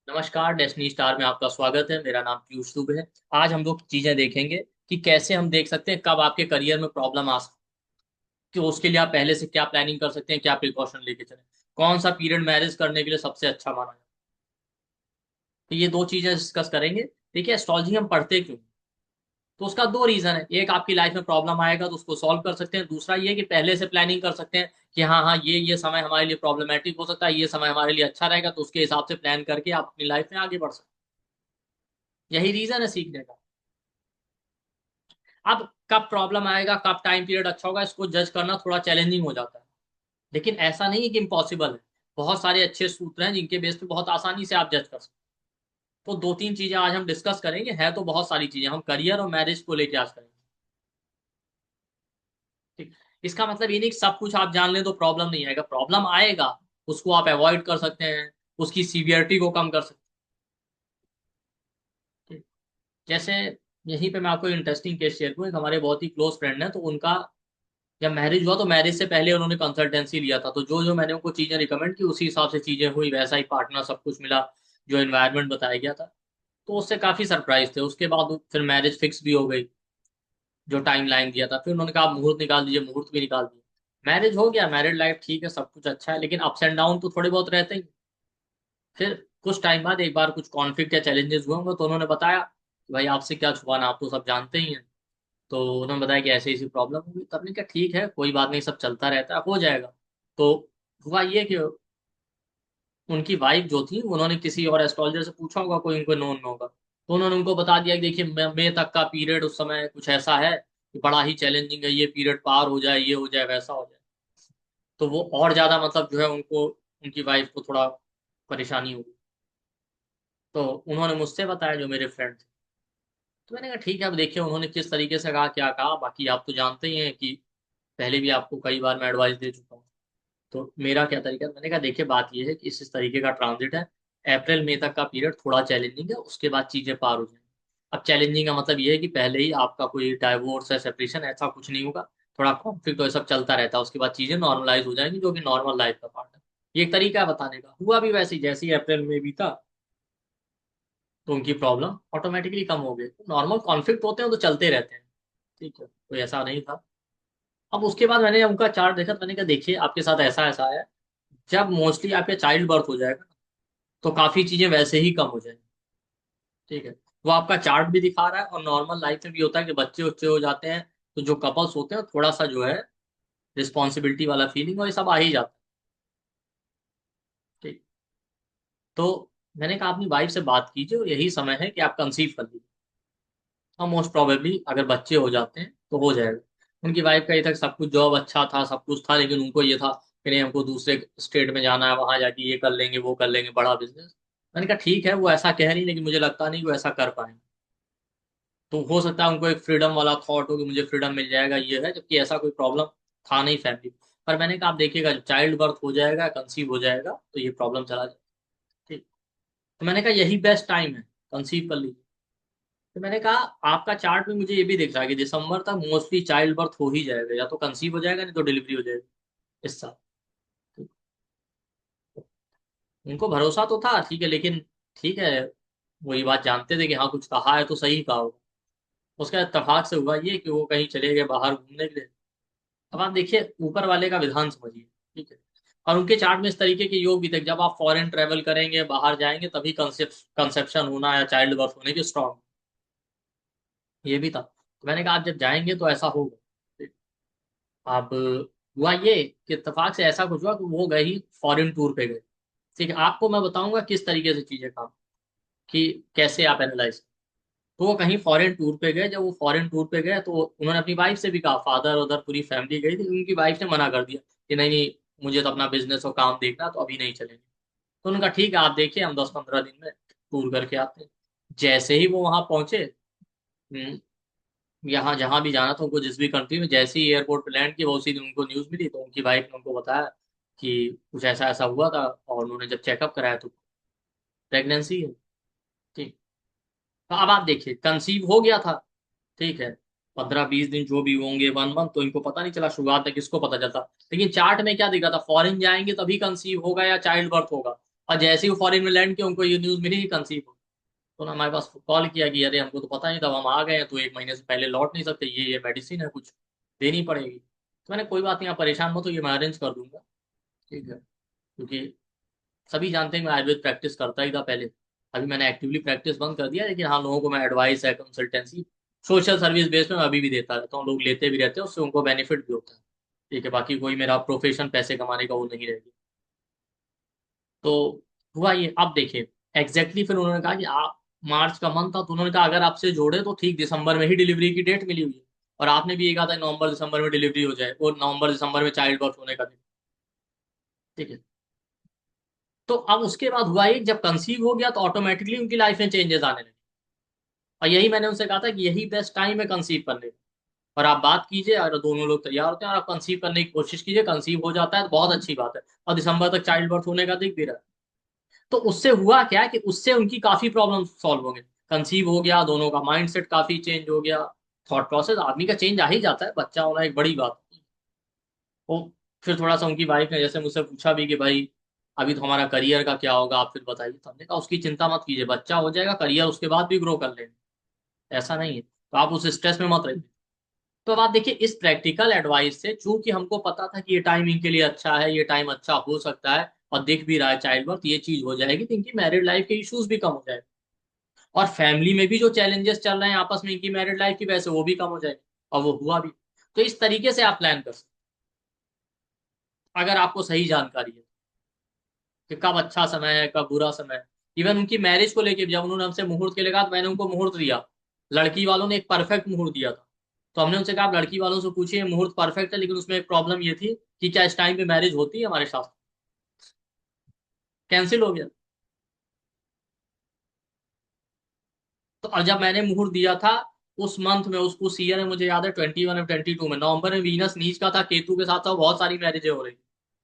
नमस्कार, destiny star में आपका स्वागत है। मेरा नाम पीयूष दुबे है। आज हम लोग चीजें देखेंगे कि कैसे हम देख सकते हैं कब आपके करियर में प्रॉब्लम आ सकती है, कि उसके लिए आप पहले से क्या प्लानिंग कर सकते हैं, क्या प्रिकॉशन लेके चलें, कौन सा पीरियड मैरिज करने के लिए सबसे अच्छा माना जाए। तो ये दो चीजें डिस्कस करेंगे। देखिए, एस्ट्रोलॉजी हम पढ़ते क्यों? तो उसका दो रीजन है। एक, आपकी लाइफ में प्रॉब्लम आएगा तो उसको सॉल्व कर सकते हैं। दूसरा ये कि पहले से प्लानिंग कर सकते हैं कि हाँ हाँ, ये समय हमारे लिए प्रॉब्लमेटिक हो सकता है, ये समय हमारे लिए अच्छा रहेगा, तो उसके हिसाब से प्लान करके आप अपनी लाइफ में आगे बढ़ सकते हैं। यही रीजन है सीखने का। अब कब प्रॉब्लम आएगा, कब टाइम पीरियड अच्छा होगा, इसको जज करना थोड़ा चैलेंजिंग हो जाता है। लेकिन ऐसा नहीं है कि इम्पॉसिबल है। बहुत सारे अच्छे सूत्र हैं जिनके बेस पे बहुत आसानी से आप जज कर सकते हैं। तो दो तीन चीजें आज हम डिस्कस करेंगे। है तो बहुत सारी चीजें, हम करियर और मैरिज को लेके आज करेंगे। ठीक। इसका मतलब ये नहीं कि सब कुछ आप जान लें तो प्रॉब्लम नहीं आएगा। प्रॉब्लम आएगा, उसको आप अवॉइड कर सकते हैं, उसकी सीवियरिटी को कम कर सकते हैं। ठीक। जैसे यहीं पे मैं आपको इंटरेस्टिंग केस शेयर करूँ। एक हमारे बहुत ही क्लोज फ्रेंड है, तो उनका जब मैरिज हुआ तो मैरिज से पहले उन्होंने कंसल्टेंसी लिया था। तो जो जो मैंने उनको चीजें रिकमेंड की उसी हिसाब से चीजें हुई, वैसा ही पार्टनर सब कुछ मिला जो एनवायरनमेंट बताया गया था। तो उससे काफी सरप्राइज थे। उसके बाद फिर मैरिज फिक्स भी हो गई, जो टाइम लाइन दिया था। फिर उन्होंने कहा मुहूर्त निकाल दीजिए, मुहूर्त भी निकाल दिया। मैरिज हो गया, मैरिड लाइफ ठीक है, सब कुछ अच्छा है, लेकिन अप्स एंड डाउन तो थोड़े बहुत रहते ही। फिर कुछ टाइम बाद एक बार कुछ कॉन्फ्लिक्ट या चैलेंजेस हुए होंगे, तो उन्होंने बताया कि भाई आपसे क्या छुपाना, आप तो सब जानते ही हैं। तो उन्होंने बताया कि ऐसे ऐसी प्रॉब्लम होगी। तब ने कहा ठीक है, कोई बात नहीं, सब चलता रहता है, हो जाएगा। तो हुआ ये कि उनकी वाइफ जो थी, उन्होंने किसी और एस्ट्रोलॉजर से पूछा होगा, कोई उनको नोन में होगा, तो उन्होंने उनको बता दिया कि देखिए मई तक का पीरियड उस समय कुछ ऐसा है कि बड़ा ही चैलेंजिंग है, ये पीरियड पार हो जाए, ये हो जाए, वैसा हो जाए। तो वो और ज्यादा मतलब जो है उनको, उनकी वाइफ को थोड़ा परेशानी हुई। तो उन्होंने मुझसे बताया, जो मेरे फ्रेंड थे। तो मैंने कहा ठीक है, अब देखिए उन्होंने किस तरीके से कहा, क्या कहा, बाकी आप तो जानते ही हैं कि पहले भी आपको कई बार मैं एडवाइस दे चुका हूँ। तो मेरा क्या तरीका है, मैंने कहा देखिए बात यह है कि इस तरीके का ट्रांजिट है। अप्रैल मई तक का पीरियड थोड़ा चैलेंजिंग है, उसके बाद चीजें पार हो जाएंगी। अब चैलेंजिंग का मतलब ये है कि पहले ही आपका कोई डाइवोर्स है, सेपरेशन, ऐसा कुछ नहीं होगा। थोड़ा कॉन्फ्लिक्ट तो ये सब चलता रहता है, उसके बाद चीजें नॉर्मलाइज हो जाएंगी, जो कि नॉर्मल लाइफ का पार्ट है। ये एक तरीका है बताने का। हुआ भी वैसे ही, जैसे ही अप्रैल में बीता तो उनकी प्रॉब्लम ऑटोमेटिकली कम हो गई। नॉर्मल कॉन्फ्लिक्ट होते हैं तो चलते रहते हैं, ठीक है, कोई ऐसा नहीं था। अब उसके बाद मैंने उनका चार्ट देखा, तो मैंने कहा देखिए आपके साथ ऐसा ऐसा है। जब मोस्टली आपके चाइल्ड बर्थ हो जाएगा तो काफी चीजें वैसे ही कम हो जाएंगी। ठीक है। वो आपका चार्ट भी दिखा रहा है, और नॉर्मल लाइफ में भी होता है कि बच्चे उच्चे हो जाते हैं, तो जो कपल्स होते हैं थोड़ा सा जो है रिस्पॉन्सिबिलिटी वाला फीलिंग और ये सब आ ही जाता है। ठीक। तो मैंने कहा अपनी वाइफ से बात कीजिए, और यही समय है कि आप कंसीव कर लीजिए। और मोस्ट प्रोबेबली अगर बच्चे हो जाते हैं तो हो जाएगा। उनकी वाइफ का ये था कि सब कुछ जॉब अच्छा था, सब कुछ था, लेकिन उनको ये था कि नहीं, हमको दूसरे स्टेट में जाना है, वहां जाके ये कर लेंगे, वो कर लेंगे, बड़ा बिजनेस। मैंने कहा ठीक है, वो ऐसा कह रही, लेकिन मुझे लगता नहीं वो ऐसा कर पाएंगे। तो हो सकता है उनको एक फ्रीडम वाला थॉट हो कि मुझे फ्रीडम मिल जाएगा, ये है, जबकि ऐसा कोई प्रॉब्लम था नहीं फैमिली। पर मैंने कहा आप देखिएगा, जब चाइल्ड बर्थ हो जाएगा, कंसीव हो जाएगा, तो ये प्रॉब्लम चला जाएगा। ठीक। तो मैंने कहा यही बेस्ट टाइम है, कंसीव कर लीजिए। तो मैंने कहा आपका चार्ट में मुझे ये भी दिख रहा है कि दिसंबर तक मोस्टली चाइल्ड बर्थ हो ही जाएगा, या तो कंसीव हो जाएगा, नहीं तो डिलीवरी हो जाएगी इस साल। ठीक। उनको भरोसा तो था, ठीक है, लेकिन ठीक है, वही बात जानते थे कि हाँ कुछ कहा है तो सही कहा होगा। उसका इत्तेफाक से हुआ ये कि वो कहीं चले गए बाहर घूमने के लिए। अब आप देखिए ऊपर वाले का विधान समझिए। ठीक है। और उनके चार्ट में इस तरीके के योग भी थे, जब आप फॉरेन ट्रेवल करेंगे, बाहर जाएंगे, तभी कंसेप्शन होना या चाइल्ड बर्थ होने की स्ट्रॉन्ग, ये भी था। तो मैंने कहा आप जब जाएंगे तो ऐसा होगा। ठीक। अब हुआ ये कि इत्तेफाक से ऐसा कुछ हुआ कि वो गए ही फॉरेन टूर पे गए। ठीक है, आपको मैं बताऊंगा किस तरीके से चीजें काम, कि कैसे आप एनालाइज। तो वो कहीं फॉरेन टूर पे गए। जब वो फॉरेन टूर पे गए तो उन्होंने अपनी वाइफ से भी कहा, फादर उधर पूरी फैमिली गई थी, उनकी वाइफ ने मना कर दिया कि नहीं नहीं, मुझे तो अपना बिजनेस और काम देखना, तो अभी नहीं चलेंगे। तो उनका ठीक है, आप देखिए हम 10-15 दिन में टूर करके आते हैं। जैसे ही वो वहां पहुंचे, यहाँ जहां भी जाना था उनको, जिस भी कंट्री में, जैसे ही एयरपोर्ट पे लैंड किया, वो उसी दिन उनको न्यूज मिली। तो उनकी वाइफ ने उनको बताया कि कुछ ऐसा ऐसा हुआ था, और उन्होंने जब चेकअप कराया तो प्रेगनेंसी है। ठीक। तो अब आप देखिए, कंसीव हो गया था, ठीक है, 15-20 दिन जो भी होंगे, 1 मंथ, तो इनको पता नहीं चला, शुरुआत में किसको पता चलता। लेकिन चार्ट में क्या दिखा था, फॉरेन जाएंगे तभी कंसीव होगा या चाइल्ड बर्थ होगा, और जैसे ही वो फॉरेन में लैंड किया उनको ये न्यूज मिली कि कंसीव हो। तो ना हमारे पास कॉल किया कि अरे हमको तो पता नहीं था, हम आ गए हैं तो 1 महीने से पहले लौट नहीं सकते, ये मेडिसिन है कुछ देनी पड़ेगी। तो मैंने कोई बात नहीं, आप परेशान मत हो, ये मैं अरेंज कर दूंगा। ठीक है, क्योंकि सभी जानते हैं मैं आयुर्वेद प्रैक्टिस करता ही था पहले। अभी मैंने एक्टिवली प्रैक्टिस बंद कर दिया, लेकिन हाँ लोगों को मैं एडवाइस है, कंसल्टेंसी, सोशल सर्विस बेस में मैं अभी भी देता रहता हूँ, लोग लेते भी रहते हैं, उससे उनको बेनिफिट भी होता है। ठीक है, बाकी कोई मेरा प्रोफेशन पैसे कमाने का वो नहीं रहेगी। तो हुआ ये, अब देखिए एग्जैक्टली फिर उन्होंने कहा कि आप, मार्च का मंथ था तो उन्होंने कहा अगर आपसे जोड़े तो ठीक दिसंबर में ही डिलीवरी की डेट मिली हुई है, और आपने भी ये कहा था नवंबर दिसंबर में डिलीवरी हो जाए, और नवंबर दिसंबर में चाइल्ड बर्थ होने का दिन। ठीक है, तो अब उसके बाद हुआ ये, जब कंसीव हो गया तो ऑटोमेटिकली उनकी लाइफ में चेंजेस आने लगे। और यही मैंने उनसे कहा था कि यही बेस्ट टाइम है कंसीव करने का। और आप बात कीजिए, और दोनों लोग तैयार होते हैं और आप कंसीव करने की कोशिश कीजिए, कंसीव हो जाता है तो बहुत अच्छी बात है, और दिसंबर तक चाइल्ड बर्थ होने का दिख भी रहा है। तो उससे हुआ क्या कि उससे उनकी काफी प्रॉब्लम सॉल्व हो गई। कंसीव हो गया, दोनों का माइंडसेट काफी चेंज हो गया, थॉट प्रोसेस आदमी का चेंज आ ही जाता है, बच्चा होना एक बड़ी बात है। वो फिर थोड़ा सा उनकी वाइफ ने जैसे मुझसे पूछा भी कि भाई अभी तो हमारा करियर का क्या होगा, आप फिर बताइए। तो हमने कहा उसकी चिंता मत कीजिए, बच्चा हो जाएगा, करियर उसके बाद भी ग्रो कर लेंगे, ऐसा नहीं है, तो आप उस स्ट्रेस में मत रहिए। तो अब आप देखिए, इस प्रैक्टिकल एडवाइस से चूंकि हमको पता था कि ये टाइम इनके लिए अच्छा है, ये टाइम अच्छा हो सकता है, और दिख भी रहा है चाइल्ड बर्थ ये चीज हो जाएगी, तो इनकी मैरिड लाइफ के इश्यूज भी कम हो जाएंगे, और फैमिली में भी जो चैलेंजेस चल रहे हैं आपस में इनकी मैरिड लाइफ की वजह से वो भी कम हो जाएगी, और वो हुआ भी। तो इस तरीके से आप प्लान कर सकते हैं, अगर आपको सही जानकारी है कि कब अच्छा समय है कब बुरा समय है। इवन उनकी मैरिज को लेके जब उन्होंने हमसे मुहूर्त के लिए कहा तो मैंने उनको मुहूर्त दिया, लड़की वालों ने एक परफेक्ट मुहूर्त दिया था। तो हमने उनसे कहा आप लड़की वालों से पूछिए मुहूर्त परफेक्ट है, लेकिन उसमें एक प्रॉब्लम ये थी कि क्या इस टाइम पे मैरिज होती है हमारे साथ, कैंसिल हो गया। तो और जब मैंने मुहूर्त दिया था उस मंथ में, उस ईयर में, मुझे याद है 21 और 22 में, नवंबर में वीनस नीच का था, केतु के साथ था, बहुत सारी मैरिजें हो रही।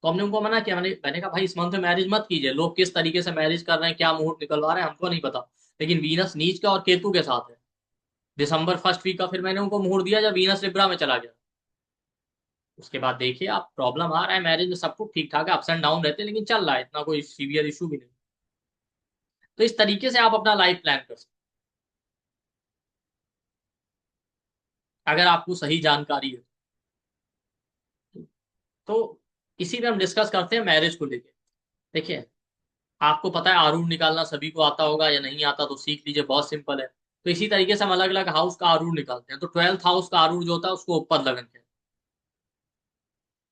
तो हमने उनको मना किया, मैंने कहा भाई इस मंथ में मैरिज मत कीजिए, लोग किस तरीके से मैरिज कर रहे हैं, क्या मुहूर्त निकलवा रहे हैं हमको नहीं पता, लेकिन वीनस नीच का और केतु के साथ है। दिसंबर फर्स्ट वीक का फिर मैंने उनको मुहूर्त दिया जब वीनस लिब्रा में चला गया। उसके बाद देखिए आप, प्रॉब्लम आ रहा है मैरिज में, सब कुछ ठीक ठाक है, अप्स एंड डाउन रहते हैं, लेकिन चल रहा है, इतना कोई सीवियर इशू भी नहीं। तो इस तरीके से आप अपना लाइफ प्लान कर सकते हैं, अगर आपको सही जानकारी है। तो इसी में हम डिस्कस करते हैं मैरिज को लेके। देखिए, आपको पता है आरूढ़ निकालना सभी को आता होगा, या नहीं आता तो सीख लीजिए, बहुत सिंपल है। तो इसी तरीके से हम अलग अलग हाउस का आरूढ़ निकालते हैं। तो 12th हाउस का आरूढ़ जो होता है उसको उपपद लगन कहते हैं।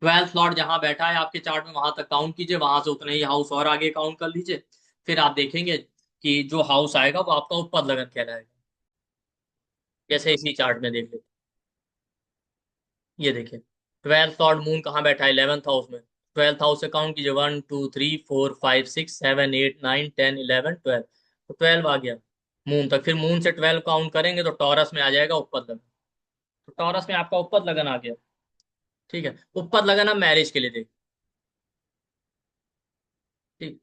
12th लॉर्ड जहां बैठा है आपके चार्ट में वहां तक काउंट कीजिए, वहां से उतने ही हाउस और आगे काउंट कर लीजिए, फिर आप देखेंगे कि जो हाउस आएगा वो आपका उपपद लगन कहलाएगा। जैसे इसी चार्ट में देख लेते हैं। ये देखिए, 12th लॉर्ड मून कहाँ बैठा है, 11th हाउस में। 12th हाउस से काउंट कीजिए, 1 2 3 4 5 6 7 8 9 10 11 12, तो 12 आ गया मून तक। फिर मून से 12 काउंट करेंगे तो टॉरस में आ जाएगा उपपद लगन। तो टॉरस में आपका उपपद लगन आ गया। ठीक है, उपपद लगन हम मैरिज के लिए देखें। ठीक,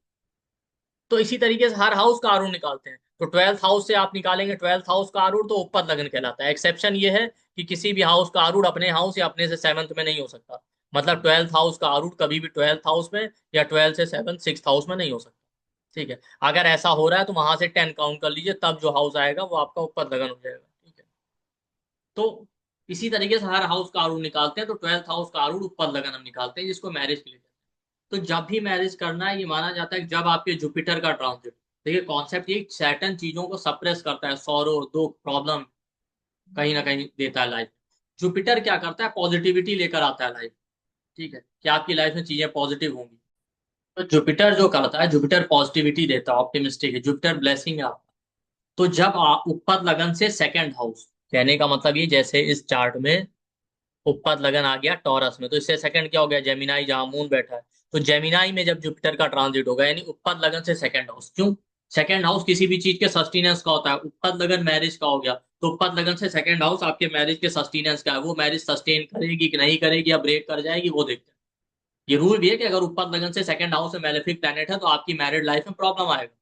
तो इसी तरीके से हर हाउस का आरूढ़ निकालते हैं। तो 12th हाउस से आप निकालेंगे 12th हाउस का आरूढ़, तो उपपद लगन कहलाता है। एक्सेप्शन ये है कि किसी भी हाउस का आरूढ़ अपने हाउस या अपने से 7th में नहीं हो सकता। मतलब 12th हाउस का आरूढ़ कभी भी 12th हाउस में, या 12 से 7 6th हाउस में नहीं हो सकता। ठीक है, अगर ऐसा हो रहा है तो वहां से 10 काउंट कर लीजिए, तब जो हाउस आएगा वो आपका उपपद लगन हो जाएगा। ठीक है, तो इसी तरीके से हर हाउस का आरूढ़ निकालते हैं। तो 12th हाउस का आरूढ़ उपपद लगन हम निकालते हैं, जिसको मैरिज के लिए। तो जब भी मैरिज करना है, ये माना जाता है कि जब आपके जुपिटर का ट्रांजिट, देखिए कॉन्सेप्ट ये सैटर्न चीजों को सप्रेस करता है, सौरो दुख प्रॉब्लम कहीं ना कहीं देता है लाइफ। जुपिटर क्या करता है, पॉजिटिविटी लेकर आता है लाइफ। ठीक है, कि आपकी लाइफ में चीजें पॉजिटिव होंगी। तो जुपिटर जो करता है, जुपिटर पॉजिटिविटी देता है, ऑप्टिमिस्टिक है, जुपिटर ब्लेसिंग है आपका। तो जब आप उपपद लगन से सेकंड हाउस, कहने का मतलब ये, जैसे इस चार्ट में उपपद लगन आ गया टॉरस में, तो इससे सेकंड क्या हो गया, जेमिनाई, जहां मून बैठा है। तो जेमिनाई में जब जुपिटर का ट्रांजिट होगा, यानी उपपद लगन से सेकंड हाउस, क्यों, सेकंड हाउस किसी भी चीज के सस्टेनेंस का होता है, उपपद लगन मैरिज का हो गया, तो उपपद लगन से सेकंड हाउस आपके मैरिज के सस्टेनेंस का है, वो मैरिज सस्टेन करेगी कि नहीं करेगी, या ब्रेक कर जाएगी, वो देखते हैं। ये रूल भी है कि अगर उपपद लगन से सेकंड हाउस में मैलेफिक प्लैनेट है तो आपकी मैरिड लाइफ में प्रॉब्लम आएगा।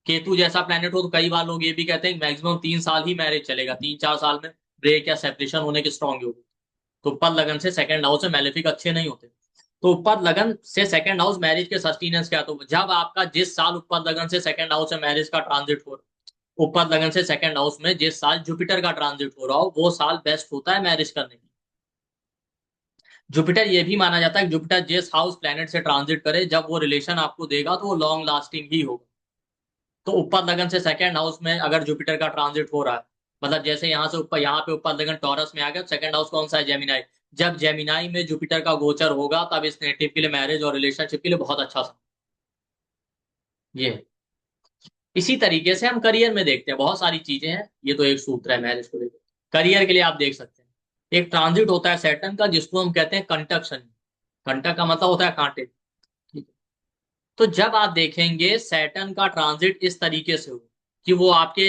केतु जैसा प्लैनेट हो तो कई बार लोग ये भी कहते हैं मैक्सिमम 3 साल ही मैरिज चलेगा, 3 4 साल में ब्रेक या सेपरेशन होने के स्ट्रॉन्ग होगी। तो पल लगन से सेकंड हाउस से मैलेफिक अच्छे नहीं होते। तो उपपद लगन से सेकंड हाउस मैरिज के सस्टेनेंस क्या, तो जब आपका जिस साल उपपद लगन से सेकंड हाउस से मैरिज का ट्रांजिट हो, उपपद लगन से सेकंड हाउस में जिस साल जुपिटर का ट्रांजिट हो रहा हो वो साल बेस्ट होता है मैरिज करने की। जुपिटर ये भी माना जाता है कि जुपिटर जिस हाउस प्लेनेट से ट्रांजिट करे जब वो रिलेशन आपको देगा तो वो लॉन्ग लास्टिंग ही होगा। तो उपपद लगन से सेकंड हाउस में अगर जुपिटर का ट्रांजिट हो रहा है, मतलब जैसे यहाँ से ऊपर यहाँ पे उपपद लगन टॉरस में आ गया, सेकंड हाउस कौन सा है, जेमिनाई। जब जेमिनाई में जुपिटर का गोचर होगा तब इस नेटिव के लिए मैरिज और रिलेशनशिप के लिए बहुत अच्छा समय ये है। इसी तरीके से हम करियर में देखते हैं, बहुत सारी चीजें हैं, ये तो एक सूत्र है मैरिज को लेकर। करियर के लिए आप देख सकते हैं, एक ट्रांजिट होता है सैटर्न का जिसको हम कहते हैं कंटक शनि। कंटक का मतलब होता है कांटे, ठीक है। तो जब आप देखेंगे सैटर्न का ट्रांजिट इस तरीके से हो कि वो आपके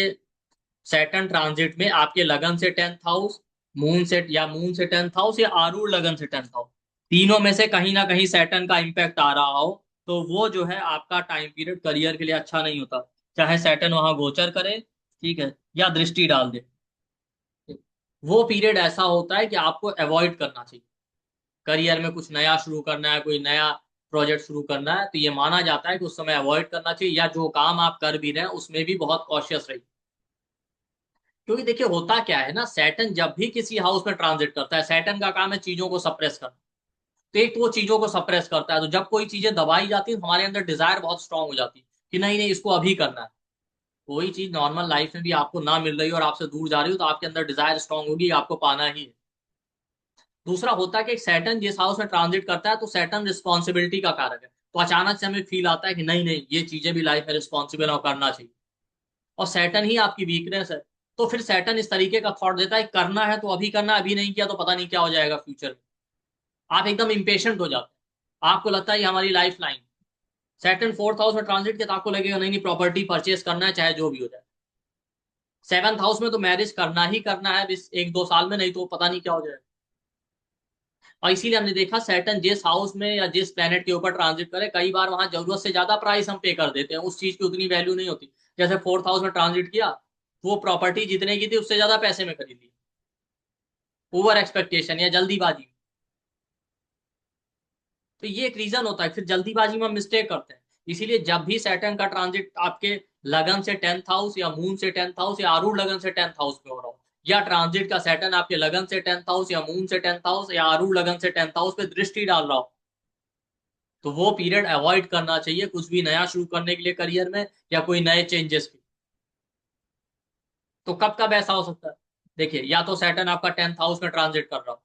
सैटर्न ट्रांजिट में आपके लगन से 10th हाउस, मून से या मून से 10th हाउस या आरूढ़ लगन से 10th हाउस, तीनों में से कहीं ना कहीं सैटर्न का इम्पैक्ट आ रहा हो, तो वो जो है आपका टाइम पीरियड करियर के लिए अच्छा नहीं होता। चाहे सैटर्न वहां गोचर करे, ठीक है, या दृष्टि डाल दे, वो पीरियड ऐसा होता है कि आपको अवॉइड करना चाहिए। करियर में कुछ नया शुरू करना है, कोई नया प्रोजेक्ट शुरू करना है, तो ये माना जाता है कि उस समय अवॉइड करना चाहिए, या जो काम आप कर भी रहे हैं उसमें भी बहुत कॉशियस रहिए। क्योंकि देखिए होता क्या है ना, सैटर्न जब भी किसी हाउस में ट्रांजिट करता है, सैटर्न का काम है चीजों को सप्रेस करना। तो एक तो वो चीजों को सप्रेस करता है, तो जब कोई चीजें दबाई जाती है तो हमारे अंदर डिजायर बहुत स्ट्रांग हो जाती है कि नहीं नहीं इसको अभी करना है। कोई चीज नॉर्मल लाइफ में भी आपको ना मिल रही हो और आपसे दूर जा रही हो तो आपके अंदर डिजायर स्ट्रांग होगी, आपको पाना ही है। दूसरा होता है कि सैटर्न जिस हाउस में ट्रांजिट करता है तो सैटर्न रिस्पॉन्सिबिलिटी का कारक है, तो अचानक से हमें फील आता है कि नहीं नहीं ये चीजें भी लाइफ में रिस्पॉन्सिबल और करना चाहिए। और सैटर्न ही आपकी वीकनेस है, तो फिर सैटर्न इस तरीके का थॉट देता है करना है तो अभी करना, अभी नहीं किया तो पता नहीं क्या हो जाएगा फ्यूचर में। आप एकदम इंपेशेंट हो जाते हैं, आपको लगता है ये हमारी life line. Saturn 4th house में ट्रांजिट के तो आपको लगेगा नहीं नहीं प्रॉपर्टी परचेज करना है चाहे जो भी हो जाए। 7th हाउस में तो मैरिज करना ही करना है इस 1-2 साल में, नहीं तो पता नहीं क्या हो जाएगा। और इसीलिए हमने देखा सैटर्न जिस हाउस में या जिस प्लेनेट के ऊपर ट्रांजिट करे कई बार वहां जरूरत से ज्यादा प्राइस हम पे कर देते हैं, उस चीज की उतनी वैल्यू नहीं होती। जैसे 4th हाउस में ट्रांजिट किया, वो प्रॉपर्टी जितने की थी उससे ज्यादा पैसे में खरीद ली, ओवर एक्सपेक्टेशन या जल्दीबाजी। तो ये एक रीजन होता है, फिर जल्दीबाजी में हम मिस्टेक करते हैं। इसीलिए जब भी सैटर्न का ट्रांजिट आपके लगन से 10th हाउस या मून से 10th हाउस या आरूढ़ लगन से 10th हाउस में हो रहा हो, या ट्रांजिट का सैटर्न आपके लगन से 10th हाउस या मून से 10th हाउस या आरूढ़ लगन से 10th हाउस पे दृष्टि डाल रहा हो, तो वो पीरियड अवॉइड करना चाहिए कुछ भी नया शुरू करने के लिए करियर में या कोई नए चेंजेस के। तो कब कब ऐसा हो सकता है, देखिए या तो सैटर्न आपका 10th हाउस में ट्रांजिट कर रहा हो,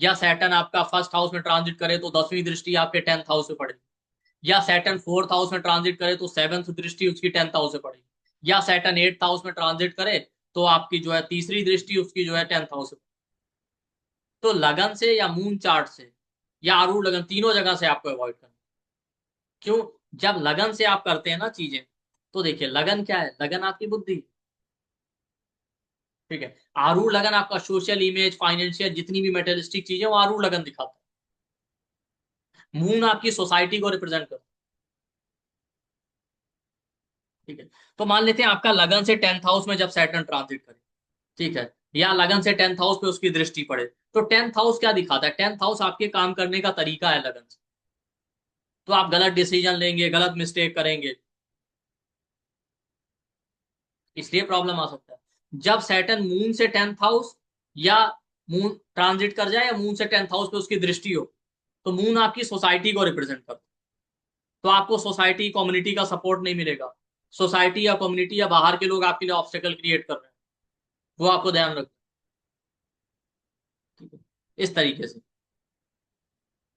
या सैटर्न आपका फर्स्ट हाउस में ट्रांजिट करे तो 10वीं दृष्टि आपके 10th हाउस में पड़ेगी, या सैटर्न 4th हाउस में ट्रांजिट करे तो 7th दृष्टि उसकी 10th हाउस से पड़ेगी, या सैटर्न 8th हाउस में ट्रांजिट करे तो आपकी जो है तीसरी दृष्टि उसकी जो है 10th हाउस से। तो लगन से या मून चार्ट से या आरूढ़ लगन, तीनों जगह से आपको अवॉइड करना। क्यों, जब लगन से आप करते हैं ना चीजें, तो देखिए लगन क्या है, लगन आपकी बुद्धि, ठीक है। आरूढ़ लगन आपका सोशल इमेज, फाइनेंशियल, जितनी भी मेटेरियलिस्टिक चीजें वो आरूढ़ लगन दिखाता है। मून आपकी सोसाइटी को रिप्रेजेंट करता है, ठीक है। तो मान लेते हैं आपका लगन से 10th हाउस में जब सैटर्न ट्रांजिट करे, ठीक है, या लगन से 10th हाउस पे उसकी दृष्टि पड़े, तो 10th हाउस क्या दिखाता है, 10th हाउस आपके काम करने का तरीका है लगन से। तो आप गलत डिसीजन लेंगे, गलत मिस्टेक करेंगे, इसलिए प्रॉब्लम आ सकता है। जब सैटर्न मून से 10th हाउस या मून ट्रांजिट कर जाए या मून से 10th हाउस पे उसकी दृष्टि हो, तो मून आपकी सोसाइटी को रिप्रेजेंट करता है, तो आपको सोसाइटी कम्युनिटी का सपोर्ट नहीं मिलेगा। सोसाइटी या कम्युनिटी या बाहर के लोग आपके लिए ऑब्स्टेकल क्रिएट कर रहे हैं, वो आपको ध्यान रखना, ठीक है। इस तरीके से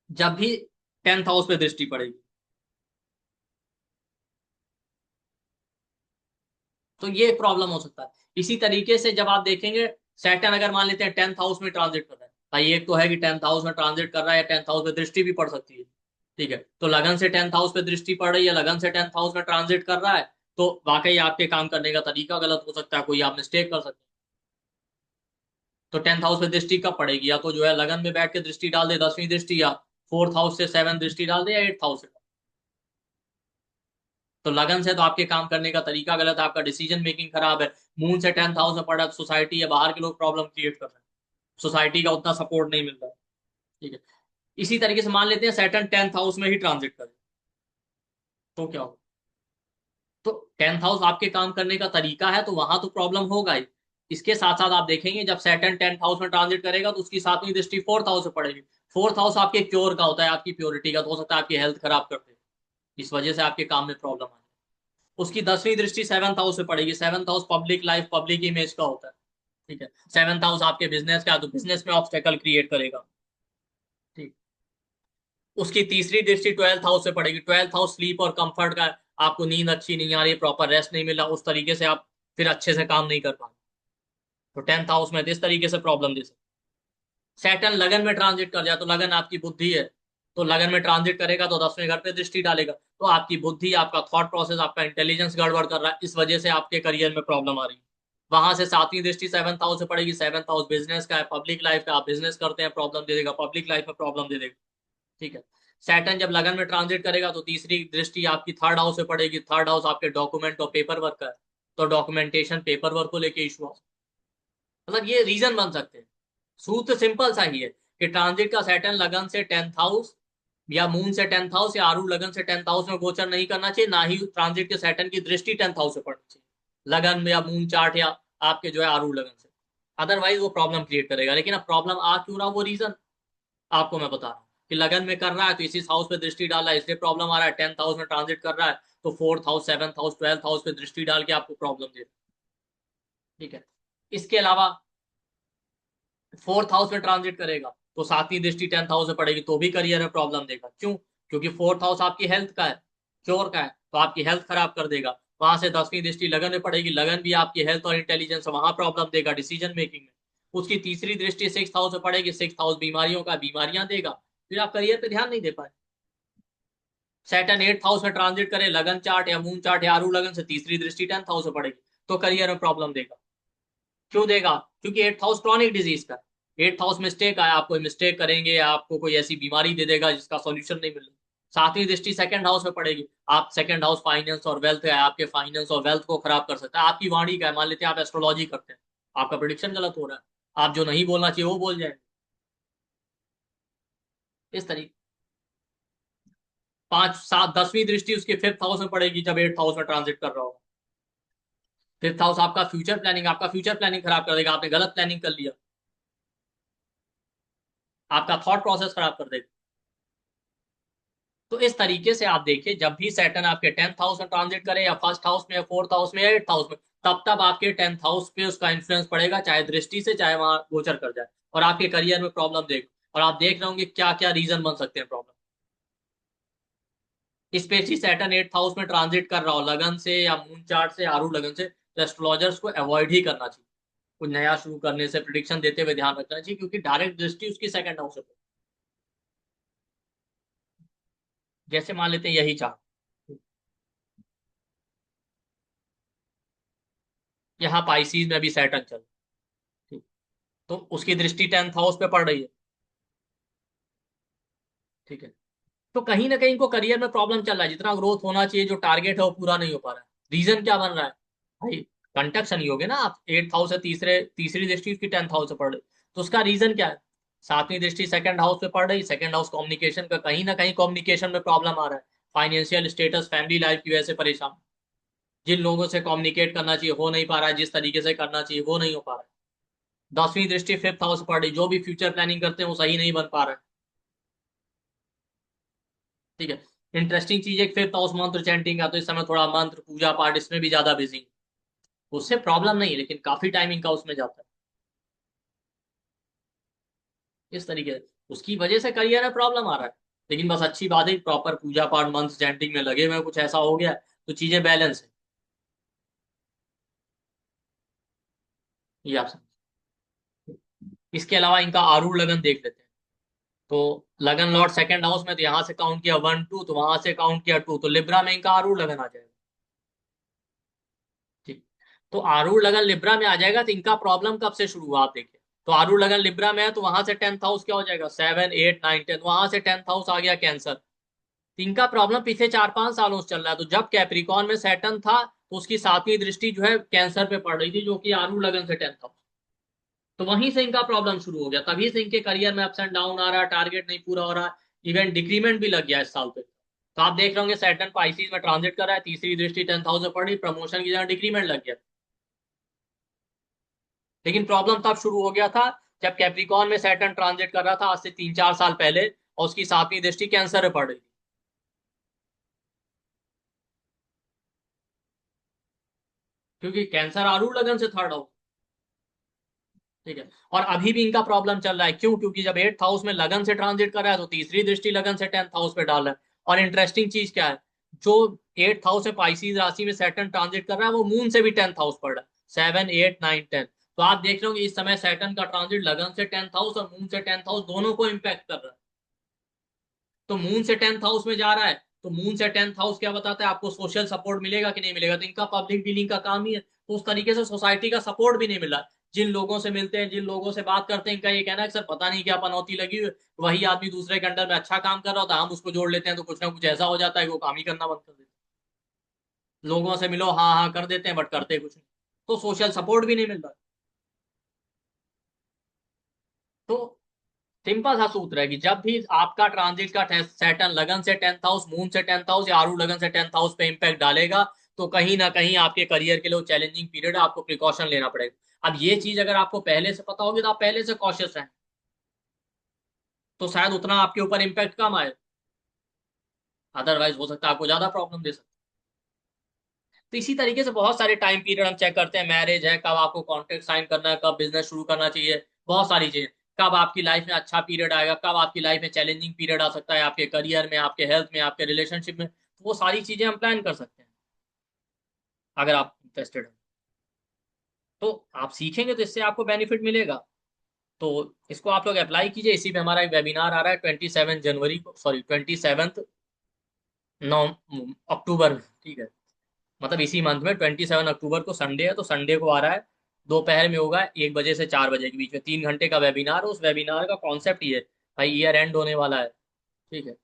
जब भी 10th हाउस पे दृष्टि पड़ेगी, तो ये प्रॉब्लम हो सकता है। इसी तरीके से जब आप देखेंगे सैटर्न अगर मान लेते हैं 10th हाउस में ट्रांजिट कर रहा है, भाई एक तो है कि 10th हाउस में ट्रांजिट कर रहा है या 10th हाउस में दृष्टि भी पड़ सकती है, ठीक है। तो लगन से 10th हाउस पे दृष्टि पड़ रही है, लगन से 10th हाउस में ट्रांजिट कर रहा है, तो वाकई आपके काम करने का तरीका गलत हो सकता है, कोई आप मिस्टेक कर सकते हैं। तो 10th हाउस पे दृष्टि कब पड़ेगी, या तो जो है लगन में बैठ के दृष्टि डाल दे 10वीं दृष्टि, या 4th हाउस से 7th दृष्टि डाल दे, या 8th हाउस से। तो लगन से तो आपके काम करने का तरीका गलत है, आपका डिसीजन मेकिंग खराब है। मून से 10th हाउस में पड़ा तो सोसाइटी या बाहर के लोग प्रॉब्लम क्रिएट कर रहे हैं, सोसाइटी का उतना सपोर्ट नहीं मिल रहा है, ठीक है। इसी तरीके से मान लेते हैं सैटर्न 10th हाउस में ही ट्रांजिट करे, तो क्या हो? तो 10th हाउस आपके काम करने का तरीका है, तो वहां तो प्रॉब्लम होगा ही। इसके साथ साथ आप देखेंगे जब सैटर्न 10th हाउस में ट्रांजिट करेगा तो उसकी सातवीं दृष्टि 4th हाउस से पड़ेगी। 4th हाउस आपके क्योर का होता है, आपकी प्योरिटी का, तो हो सकता है आपकी हेल्थ खराब कर दे, इस वजह से आपके काम में प्रॉब्लम आए। उसकी 10वीं दृष्टि 7th हाउस से पड़ेगी। 7th house public life, public image का होता है। ठीक है, 7th हाउस आपके बिजनेस का, तो बिजनेस में ऑब्स्टेकल क्रिएट करेगा। ठीक। उसकी तीसरी दृष्टि 12th हाउस से पड़ेगी। 12th हाउस स्लीप और कंफर्ट का है। आपको नींद अच्छी नहीं आ रही, प्रॉपर रेस्ट नहीं मिला, उस तरीके से आप फिर अच्छे से काम नहीं कर पा रहे, तो 10th हाउस में इस तरीके से प्रॉब्लम दे सकते। सैटर्न लगन में ट्रांजिट कर जाए, तो लगन आपकी बुद्धि है, तो लगन में ट्रांजिट करेगा तो 10वें घर पे दृष्टि डालेगा, तो आपकी बुद्धि, आपका थॉट प्रोसेस, आपका इंटेलिजेंस गड़बड़ कर रहा है, इस वजह से आपके करियर में प्रॉब्लम आ रही है। वहां से सातवीं दृष्टि 7th हाउस से पड़ेगी। 7th हाउस बिजनेस का है, पब्लिक लाइफ का, आप बिजनेस करते हैं, प्रॉब्लम दे देगा, पब्लिक लाइफ में प्रॉब्लम दे देगा। ठीक है। सैटर्न जब लगन में ट्रांजिट करेगा तो तीसरी दृष्टि आपकी 3rd हाउस से पड़ेगी। 3rd हाउस आपके डॉक्यूमेंट और पेपर वर्क का है, तो डॉक्यूमेंटेशन, पेपर वर्क को लेके इशू, मतलब ये रीजन बन सकते हैं। सूत्र सिंपल सा ही है कि ट्रांजिट का सैटर्न लगन से 10th हाउस या मून से 10th हाउस या आरू लगन से 10th हाउस में गोचर नहीं करना चाहिए, ना ही ट्रांजिट के सैटर्न की दृष्टि 10th हाउस से पड़नी चाहिए, लगन या मून चार्ट या आपके जो है आरू लगन से। अदरवाइज वो प्रॉब्लम क्रिएट करेगा। लेकिन अब प्रॉब्लम आ क्यों रहा, वो रीजन आपको मैं बता रहा हूँ कि लगन में कर रहा है तो इसी हाउस पे दृष्टि डाल रहा है, इसलिए प्रॉब्लम आ रहा है। 10th हाउस में ट्रांजिट कर रहा है तो 4th house, 7th house, 12th house पे दृष्टि डाल के आपको प्रॉब्लम दे रहा है। ठीक है। इसके अलावा 4th हाउस में ट्रांजिट करेगा तो सातवीं दृष्टि 10th हाउस में पड़ेगी, तो भी करियर में प्रॉब्लम देगा। क्यों? क्योंकि 4th हाउस आपकी हेल्थ का है, क्योर का है, तो आपकी हेल्थ खराब कर देगा। वहां से 10वीं दृष्टि लगन में पड़ेगी, लगन भी आपकी हेल्थ और इंटेलिजेंस, वहां प्रॉब्लम देगा डिसीजन मेकिंग में। उसकी तीसरी दृष्टि 6th हाउस में पड़ेगी। 6th हाउस बीमारियों का, बीमारियां देगा, फिर आप करियर पे ध्यान नहीं दे पाए। सैटर्न 8th हाउस में ट्रांजिट करे, लगन चार्ट या मून चार्ट या आरू लगन से तीसरी दृष्टि 10th हाउस में पड़ेगी, तो करियर में प्रॉब्लम देगा। क्यों देगा? क्योंकि 8th हाउस क्रॉनिक डिजीज का, 8th हाउस मिस्टेक आया, आप कोई मिस्टेक करेंगे, आपको कोई ऐसी बीमारी दे देगा जिसका सॉल्यूशन नहीं मिल रहा। सातवीं दृष्टि 2nd हाउस में पड़ेगी। आप 2nd हाउस फाइनेंस और वेल्थ है, आपके फाइनेंस और वेल्थ को खराब कर सकता है। आपकी वाणी का है, मान लेते हैं आप एस्ट्रोलॉजी करते हैं, आपका प्रिडिक्शन गलत हो रहा है, आप जो नहीं बोलना चाहिए वो बोल जाए, इस तरीके। 5, 7, 10वीं दृष्टि उसके 5th हाउस में पड़ेगी जब 8th हाउस में ट्रांजिट कर रहा होगा। 5th हाउस आपका फ्यूचर प्लानिंग, आपका फ्यूचर प्लानिंग खराब कर देगा, आपने गलत प्लानिंग कर लिया, आपका थॉट प्रोसेस खराब कर देगा। तो इस तरीके से आप देखिए, जब भी सैटर्न आपके 10th हाउस में ट्रांजिट करे, या 1st हाउस में, या 4th हाउस में, या 8th हाउस में, तब तब आपके 10th हाउस पे उसका इन्फ्लुएंस पड़ेगा, चाहे दृष्टि से, चाहे वहां गोचर कर जाए, और आपके करियर में प्रॉब्लम देगा। और आप देख रहे होंगे क्या क्या रीजन बन सकते हैं problem. Specially Saturn 8th house में ट्रांजिट कर रहा हो लगन से या मून चार्ट से, आरू लगन से, तो एस्ट्रोलॉजर्स को अवॉइड ही करना चाहिए कुछ नया शुरू करने से, प्रिडिक्शन देते हुए ध्यान रखना चाहिए, क्योंकि डायरेक्ट दृष्टि उसकी 2nd हाउस से। जैसे मान लेते हैं यही चार्ट, यहाँ पाइसीज में भी सैटर्न चल, ठीक, तो उसकी दृष्टि 10th हाउस पे पड़ रही है। ठीक है। तो कहीं ना कहीं इनको करियर में प्रॉब्लम चल रहा है, जितना ग्रोथ होना चाहिए, जो टारगेट है वो पूरा नहीं हो पा रहा है। रीजन क्या बन रहा है भाई? कंटक्शन ही हो गया ना, आप 8th हाउस से तीसरी दृष्टि उसकी 10th हाउस से पड़ रही, तो उसका रीजन क्या है? सातवीं दृष्टि 2nd हाउस पे पड़ रही, 2nd हाउस कम्युनिकेशन का, कहीं ना कहीं कम्युनिकेशन में प्रॉब्लम आ रहा है। फाइनेंशियल स्टेटस, फैमिली लाइफ की वजह से परेशान, जिन लोगों से कम्युनिकेट करना चाहिए हो नहीं पा रहा है, जिस तरीके से करना चाहिए वो नहीं हो पा रहा है। 10वीं दृष्टि 5th हाउस पड़ रही, जो भी फ्यूचर प्लानिंग करते हैं वो सही नहीं बन पा रहा है। ठीक है। इंटरेस्टिंग चीज है, 5th हाउस मंत्र चैंटिंग का, तो इस समय थोड़ा मंत्र पूजा पाठ इसमें भी ज्यादा बिजी, उससे प्रॉब्लम नहीं है, लेकिन काफी टाइमिंग का उसमें जाता है, इस तरीके से उसकी वजह से करियर में प्रॉब्लम आ रहा है। लेकिन बस अच्छी बात है, प्रॉपर पूजा पाठ मंत्र चैंटिंग में लगे हुए हैं, कुछ ऐसा हो गया तो चीजें बैलेंस है, ये आप समझ। इसके अलावा इनका आरूढ़ लगन देख लेते हैं। तो लगन लॉर्ड 2nd हाउस में, तो यहां से काउंट किया 1 2, तो वहां से काउंट किया 2, तो लिब्रा में इनका आरूढ़ लगन आ जाएगा। ठीक। तो आरूढ़ लगन लिब्रा में आ जाएगा, तो इनका प्रॉब्लम कब से शुरू हुआ आप देखिए। तो आरूढ़ लगन लिब्रा में है, तो वहां से 10th हाउस क्या हो जाएगा, 7 8 9 10, वहां से 10th हाउस आ गया कैंसर। तो इनका प्रॉब्लम पिछले 4 5 सालों से चल रहा है। तो जब कैप्रिकॉन में सैटर्न था तो उसकी सातवीं दृष्टि जो है कैंसर पे पड़ रही थी, जो कि आरूढ़ लगन से 10th हाउस। तो वहीं से इनका प्रॉब्लम शुरू हो गया, तभी से इनके करियर में अप्स एंड डाउन आ रहा है, टारगेट नहीं पूरा हो रहा, इवन डिक्रीमेंट भी लग गया इस साल पे। तो आप देख रहे होंगे सैटर्न पाइसिस में ट्रांजिट कर रहा है, तीसरी दृष्टि 10,000 पड़ रही, प्रमोशन की जगह डिक्रीमेंट लग गया। लेकिन प्रॉब्लम तब शुरू हो गया था जब कैप्रिकॉन में सैटर्न ट्रांजिट कर रहा था, आज से 3-4 साल पहले, और उसकी सातवीं दृष्टि कैंसर में पड़ रही थी। क्योंकि कैंसर आरूढ़ लगन से थर्ड हाउस। ठीक है। और अभी भी इनका प्रॉब्लम चल रहा है, क्यों? क्योंकि जब 8th हाउस में लगन से ट्रांजिट कर रहा है तो तीसरी दृष्टि लगन से 10th हाउस पे डाल रहा है। और इंटरेस्टिंग चीज क्या है, जो 8th हाउस में पाइसिस राशि में सैटर्न ट्रांजिट कर रहा है वो मून से भी 10th हाउस पड़ रहा है, 7, 8, 9, 10। तो आप देख रहे होंगे इस समय सैटर्न का ट्रांजिट लगन से 10th हाउस और मून से 10th हाउस दोनों को इम्पैक्ट कर रहा है। तो मून से 10th हाउस में जा रहा है, तो मून से 10th हाउस क्या बताता है आपको, सोशल सपोर्ट मिलेगा कि नहीं मिलेगा? तो इनका पब्लिक डीलिंग का काम ही है, तो उस तरीके से सोसाइटी का सपोर्ट भी नहीं मिल रहा। जिन लोगों से मिलते हैं, जिन लोगों से बात करते हैं, इनका ये कहना है कि सर पता नहीं क्या पनौती लगी हुई है, वही आदमी दूसरे के अंडर में अच्छा काम कर रहा होता है, हम उसको जोड़ लेते हैं तो कुछ ना कुछ ऐसा हो जाता है कि वो काम ही करना बंद कर देते हैं। लोगों से मिलो, हाँ हाँ कर देते हैं, बट करते कुछ नहीं। तो सोशल सपोर्ट भी नहीं मिल रहा। तो सिंपल सा सूत्र है कि जब भी आपका ट्रांजिट का सैटर्न लगन से 10th हाउस, मून से 10th हाउस या आरू लगन से 10th हाउस पे इंपैक्ट डालेगा, तो कहीं ना कहीं आपके करियर के लिए चैलेंजिंग पीरियड है, आपको प्रिकॉशन लेना पड़ेगा। अब ये चीज अगर आपको पहले से पता होगी तो आप पहले से कॉशियस रहें, तो शायद उतना आपके ऊपर इंपैक्ट कम आए। अदरवाइज हो सकता है आपको ज्यादा प्रॉब्लम दे सकता है। तो इसी तरीके से बहुत सारे टाइम पीरियड हम चेक करते हैं, मैरिज है, कब आपको कॉन्ट्रैक्ट साइन करना है, कब बिजनेस शुरू करना चाहिए, बहुत सारी चीजें। कब आपकी लाइफ में अच्छा पीरियड आएगा, कब आपकी लाइफ में चैलेंजिंग पीरियड आ सकता है, आपके करियर में, आपके हेल्थ में, आपके रिलेशनशिप में, तो वो सारी चीजें हम प्लान कर सकते हैं अगर आप इंटरेस्टेड हैं। तो आप सीखेंगे तो इससे आपको बेनिफिट मिलेगा। तो इसको आप लोग अप्लाई कीजिए। इसी पे हमारा एक वेबिनार आ रहा है 27 जनवरी को, सॉरी 27 नौ अक्टूबर में। ठीक है, मतलब इसी मंथ में 27 अक्टूबर को संडे है, तो संडे को आ रहा है, दोपहर में होगा 1 बजे से 4 बजे के बीच में, 3 घंटे का वेबिनार। उस वेबिनार का कॉन्सेप्ट ये है, भाई ईयर एंड होने वाला है, ठीक है,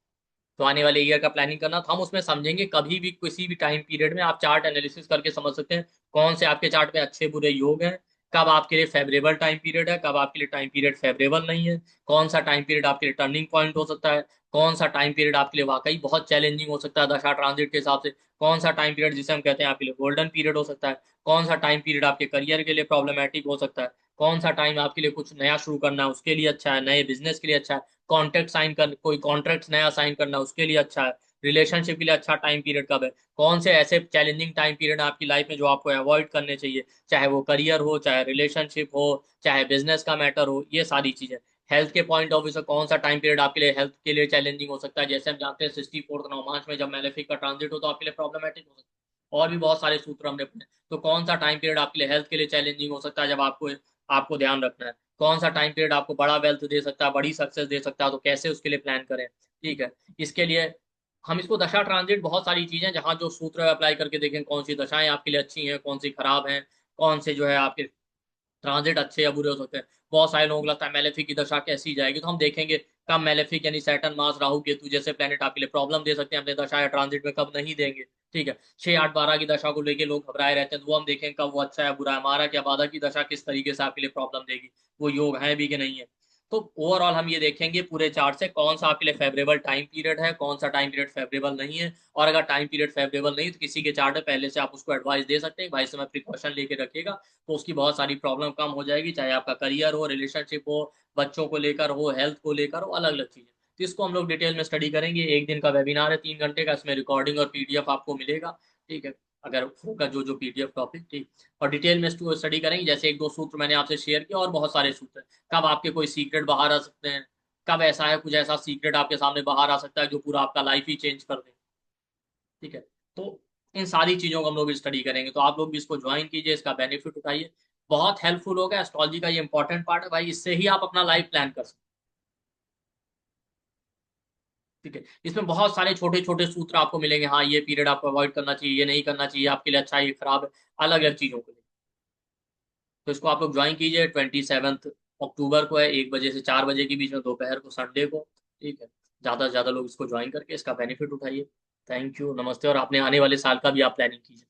तो आने वाले ईयर का प्लानिंग करना, तो हम उसमें समझेंगे कभी भी किसी भी टाइम पीरियड में आप चार्ट एनालिसिस करके समझ सकते हैं कौन से आपके चार्ट में अच्छे बुरे योग हैं, कब आपके लिए फेवरेबल टाइम पीरियड है, कब आपके लिए टाइम पीरियड फेवरेबल नहीं है, कौन सा टाइम पीरियड आपके लिए टर्निंग पॉइंट हो सकता है, कौन सा टाइम पीरियड आपके लिए वाकई बहुत चैलेंजिंग हो सकता है दशा ट्रांजिट के हिसाब से, कौन सा टाइम पीरियड जिसे हम कहते हैं आपके लिए गोल्डन पीरियड हो सकता है, कौन सा टाइम पीरियड आपके करियर के लिए प्रॉब्लमेटिक हो सकता है, कौन सा टाइम आपके लिए कुछ नया शुरू करना है उसके लिए अच्छा है, नए बिजनेस के लिए अच्छा है, कॉन्ट्रैक्ट साइन कर, कोई कॉन्ट्रैक्ट नया साइन करना है उसके लिए अच्छा है, रिलेशनशिप के लिए अच्छा टाइम पीरियड कब है, कौन से ऐसे चैलेंजिंग टाइम पीरियड आपकी लाइफ में जो आपको अवॉइड करने चाहिए, चाहे वो करियर हो, चाहे रिलेशनशिप हो, चाहे बिजनेस का मैटर हो, ये सारी चीजें। हेल्थ के पॉइंट ऑफ व्यू से कौन सा टाइम पीरियड आपके लिए हेल्थ के लिए चैलेंजिंग हो सकता है, जैसे हम जानते हैं 64th नवमांश में जब मैलेफिक का ट्रांजिट हो तो आपके लिए प्रॉब्लमेटिक हो सकता है। और भी बहुत सारे सूत्र हमने पढ़े। तो कौन सा टाइम पीरियड आपके लिए हेल्थ के लिए चैलेंजिंग हो सकता है, जब आपको आपको ध्यान रखना है, कौन सा टाइम पीरियड आपको बड़ा वेल्थ दे सकता है, बड़ी सक्सेस दे सकता है, तो कैसे उसके लिए प्लान करें। ठीक है, इसके लिए हम इसको दशा ट्रांजिट, बहुत सारी चीजें जहां जो सूत्र अप्लाई करके देखें कौन सी दशाएं आपके लिए अच्छी हैं, कौन सी खराब हैं, कौन से जो है आपके ट्रांजिट अच्छे या बुरे हो सकते हैं। बहुत सारे लोगों को लगता है मेलेफिक की दशा कैसी जाएगी, तो हम देखेंगे कब मेलेफिक यानी सैटर्न मार्स राहु केतु जैसे प्लेनेट आपके लिए प्रॉब्लम दे सकते हैं अपने दशा या ट्रांजिट में, कब नहीं देंगे। ठीक है, 6, 8, 12 की दशा को लेके लोग घबराए रहते हैं, तो वो हम देखें कब वो अच्छा है बुरा है, हमारा क्या बाधा की दशा किस तरीके से आपके लिए प्रॉब्लम देगी, वो योग है भी कि नहीं है। तो ओवरऑल हम ये देखेंगे पूरे चार्ट से कौन सा आपके लिए फेवरेबल टाइम पीरियड है, कौन सा टाइम पीरियड फेवरेबल नहीं है। और अगर टाइम पीरियड फेवरेबल नहीं तो किसी के चार्ट में पहले से आप उसको एडवाइस दे सकते हैं, भाई समय प्रिकॉशन लेके रखिएगा, तो उसकी बहुत सारी प्रॉब्लम कम हो जाएगी, चाहे आपका करियर हो, रिलेशनशिप हो, बच्चों को लेकर हो, हेल्थ को लेकर हो, अलग अलग चीजें। तो इसको हम लोग डिटेल में स्टडी करेंगे। एक दिन का वेबिनार है, 3 घंटे का, इसमें रिकॉर्डिंग और पीडीएफ आपको मिलेगा। ठीक है, अगर होगा जो जो पीडीएफ टॉपिक, ठीक। और डिटेल में स्टडी करेंगे, जैसे 1-2 सूत्र मैंने आपसे शेयर किया, और बहुत सारे सूत्र हैं। कब आपके कोई सीक्रेट बाहर आ सकते हैं, कब ऐसा है कुछ ऐसा सीक्रेट आपके सामने बाहर आ सकता है जो पूरा आपका लाइफ ही चेंज कर दे। ठीक है, तो इन सारी चीजों को हम लोग स्टडी करेंगे, तो आप लोग भी इसको ज्वाइन कीजिए, इसका बेनिफिट उठाइए। बहुत हेल्पफुल होगा, एस्ट्रोलॉजी का ये इंपॉर्टेंट पार्ट है भाई, इससे ही आप अपना लाइफ प्लान कर सकते हैं। ठीक है, इसमें बहुत सारे छोटे छोटे सूत्र आपको मिलेंगे, हाँ ये पीरियड आपको अवॉइड करना चाहिए, ये नहीं करना चाहिए, आपके लिए अच्छा है, ये खराब है, अलग अलग चीजों के लिए। तो इसको आप लोग ज्वाइन कीजिए, 27 अक्टूबर को है, 1 बजे से 4 बजे के बीच में, दोपहर को, संडे को। ठीक है, ज्यादा से ज्यादा लोग इसको ज्वाइन करके इसका बेनिफिट उठाइए। थैंक यू, नमस्ते, और अपने आने वाले साल का भी आप प्लानिंग कीजिए।